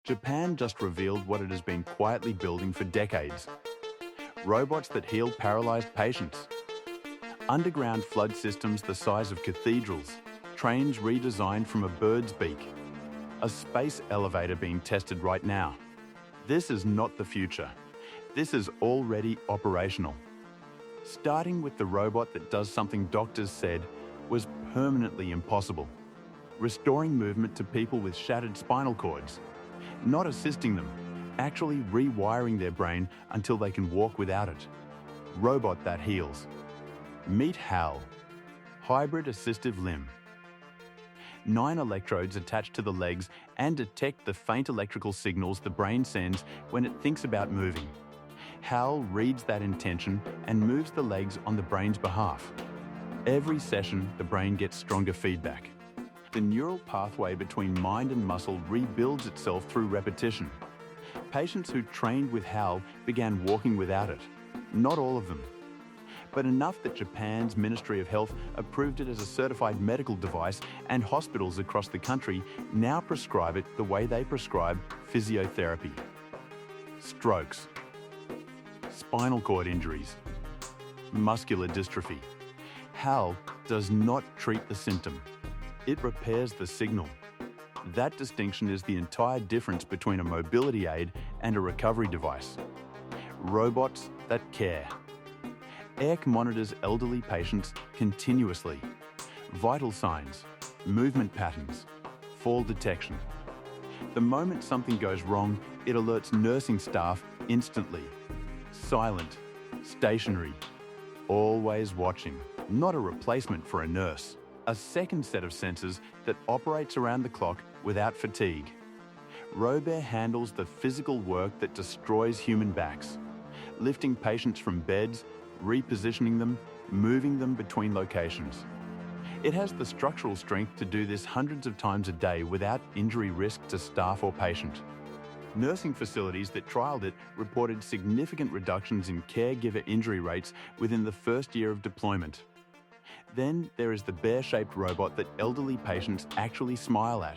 Japan just revealed what it has been quietly building for decades. Robots that heal paralyzed patients. Underground flood systems the size of cathedrals. Trains redesigned from a bird's beak. A space elevator being tested right now. This is not the future. This is already operational. Starting with the robot that does something doctors said was permanently impossible. Restoring movement to people with shattered spinal cords. Not assisting them, actually rewiring their brain until they can walk without it. Robot that heals. Meet HAL, hybrid assistive limb. 9 electrodes attached to the legs and detect the faint electrical signals the brain sends when it thinks about moving. HAL reads that intention and moves the legs on the brain's behalf. Every session, the brain gets stronger feedback. The neural pathway between mind and muscle rebuilds itself through repetition. Patients who trained with HAL began walking without it. Not all of them, but enough that Japan's Ministry of Health approved it as a certified medical device, and hospitals across the country now prescribe it the way they prescribe physiotherapy. Strokes, spinal cord injuries, muscular dystrophy. HAL does not treat the symptom. It repairs the signal. That distinction is the entire difference between a mobility aid and a recovery device. Robots that care. ECG monitors elderly patients continuously. Vital signs, movement patterns, fall detection. The moment something goes wrong, it alerts nursing staff instantly. Silent, stationary, always watching. Not a replacement for a nurse. A second set of sensors that operates around the clock without fatigue. Robert handles the physical work that destroys human backs, lifting patients from beds, repositioning them, moving them between locations. It has the structural strength to do this hundreds of times a day without injury risk to staff or patient. Nursing facilities that trialled it reported significant reductions in caregiver injury rates within the first year of deployment. Then there is the bear-shaped robot that elderly patients actually smile at.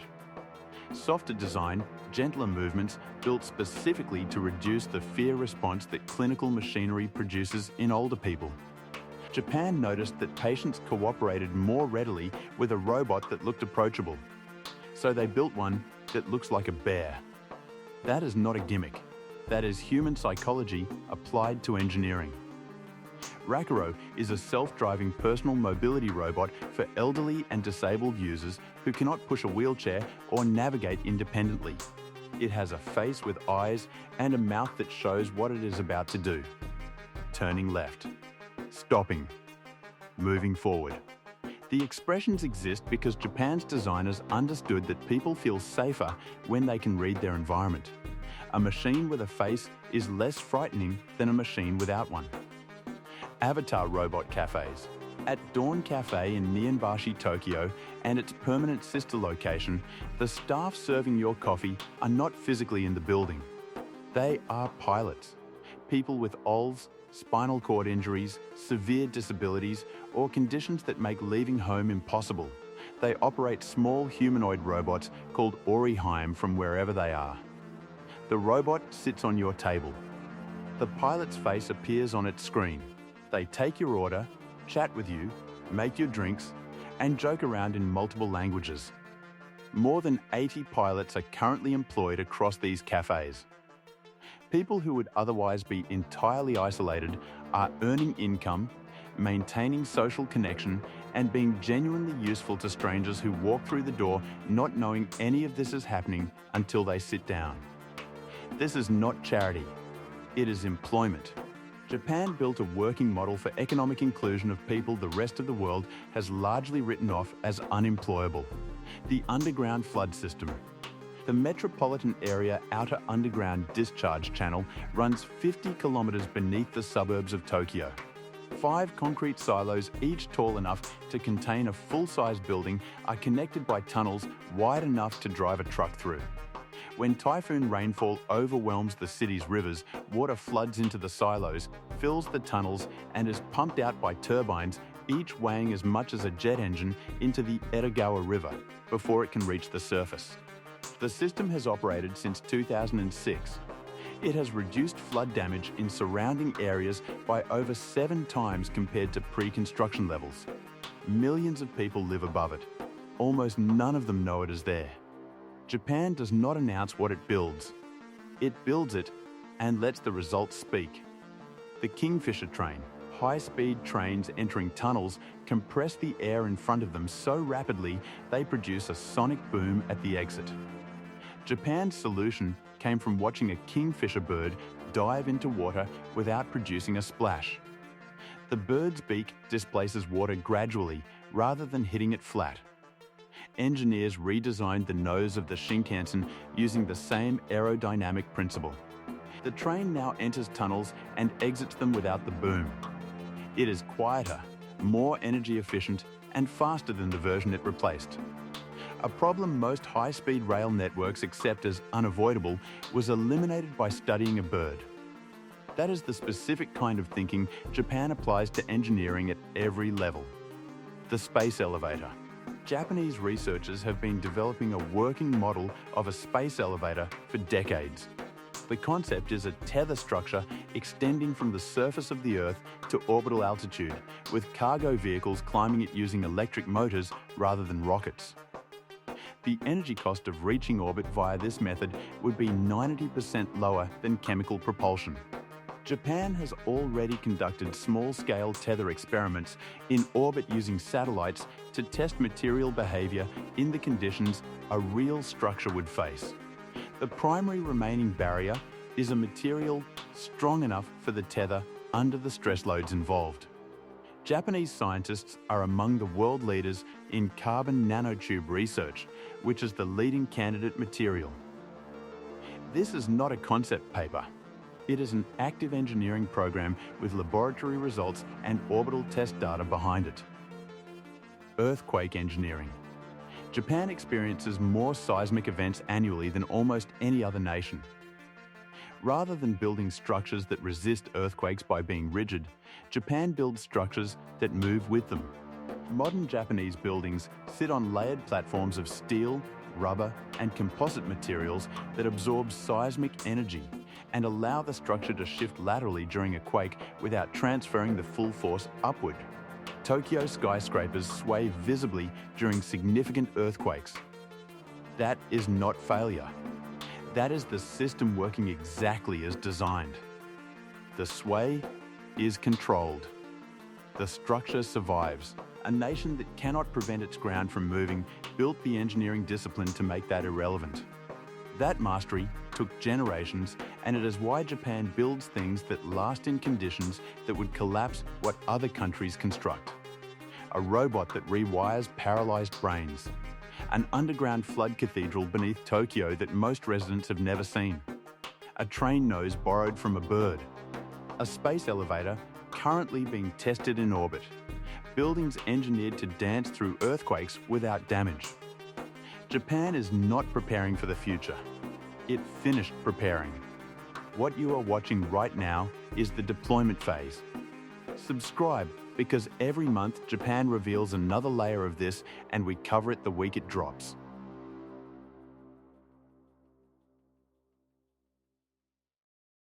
Softer design, gentler movements built specifically to reduce the fear response that clinical machinery produces in older people. Japan noticed that patients cooperated more readily with a robot that looked approachable. So they built one that looks like a bear. That is not a gimmick. That is human psychology applied to engineering. Rakuro is a self-driving personal mobility robot for elderly and disabled users who cannot push a wheelchair or navigate independently. It has a face with eyes and a mouth that shows what it is about to do. Turning left, stopping, moving forward. The expressions exist because Japan's designers understood that people feel safer when they can read their environment. A machine with a face is less frightening than a machine without one. Avatar robot cafes. At Dawn Cafe in Nihonbashi, Tokyo, and its permanent sister location, the staff serving your coffee are not physically in the building. They are pilots, people with OLS, spinal cord injuries, severe disabilities, or conditions that make leaving home impossible. They operate small humanoid robots called Oriheim from wherever they are. The robot sits on your table. The pilot's face appears on its screen. They take your order, chat with you, make your drinks, and joke around in multiple languages. More than 80 pilots are currently employed across these cafes. People who would otherwise be entirely isolated are earning income, maintaining social connection, and being genuinely useful to strangers who walk through the door not knowing any of this is happening until they sit down. This is not charity. It is employment. Japan built a working model for economic inclusion of people the rest of the world has largely written off as unemployable. The underground flood system. The metropolitan area outer underground discharge channel runs 50 kilometers beneath the suburbs of Tokyo. 5 concrete silos, each tall enough to contain a full-size building, are connected by tunnels wide enough to drive a truck through. When typhoon rainfall overwhelms the city's rivers, water floods into the silos, fills the tunnels, and is pumped out by turbines, each weighing as much as a jet engine, into the Etagawa River before it can reach the surface. The system has operated since 2006. It has reduced flood damage in surrounding areas by over 7 times compared to pre-construction levels. Millions of people live above it. Almost none of them know it is there. Japan does not announce what it builds. It builds it and lets the results speak. The Kingfisher train, high-speed trains entering tunnels, compress the air in front of them so rapidly they produce a sonic boom at the exit. Japan's solution came from watching a kingfisher bird dive into water without producing a splash. The bird's beak displaces water gradually rather than hitting it flat. Engineers redesigned the nose of the Shinkansen using the same aerodynamic principle. The train now enters tunnels and exits them without the boom. It is quieter, more energy efficient, and faster than the version it replaced. A problem most high-speed rail networks accept as unavoidable was eliminated by studying a bird. That is the specific kind of thinking Japan applies to engineering at every level. The space elevator. Japanese researchers have been developing a working model of a space elevator for decades. The concept is a tether structure extending from the surface of the Earth to orbital altitude, with cargo vehicles climbing it using electric motors rather than rockets. The energy cost of reaching orbit via this method would be 90% lower than chemical propulsion. Japan has already conducted small-scale tether experiments in orbit using satellites to test material behavior in the conditions a real structure would face. The primary remaining barrier is a material strong enough for the tether under the stress loads involved. Japanese scientists are among the world leaders in carbon nanotube research, which is the leading candidate material. This is not a concept paper. It is an active engineering program with laboratory results and orbital test data behind it. Earthquake engineering. Japan experiences more seismic events annually than almost any other nation. Rather than building structures that resist earthquakes by being rigid, Japan builds structures that move with them. Modern Japanese buildings sit on layered platforms of steel, rubber, and composite materials that absorb seismic energy and allow the structure to shift laterally during a quake without transferring the full force upward. Tokyo skyscrapers sway visibly during significant earthquakes. That is not failure. That is the system working exactly as designed. The sway is controlled. The structure survives. A nation that cannot prevent its ground from moving built the engineering discipline to make that irrelevant. That mastery took generations, and it is why Japan builds things that last in conditions that would collapse what other countries construct. A robot that rewires paralyzed brains. An underground flood cathedral beneath Tokyo that most residents have never seen. A train nose borrowed from a bird. A space elevator currently being tested in orbit. Buildings engineered to dance through earthquakes without damage. Japan is not preparing for the future. It finished preparing. What you are watching right now is the deployment phase. Subscribe, because every month Japan reveals another layer of this and we cover it the week it drops.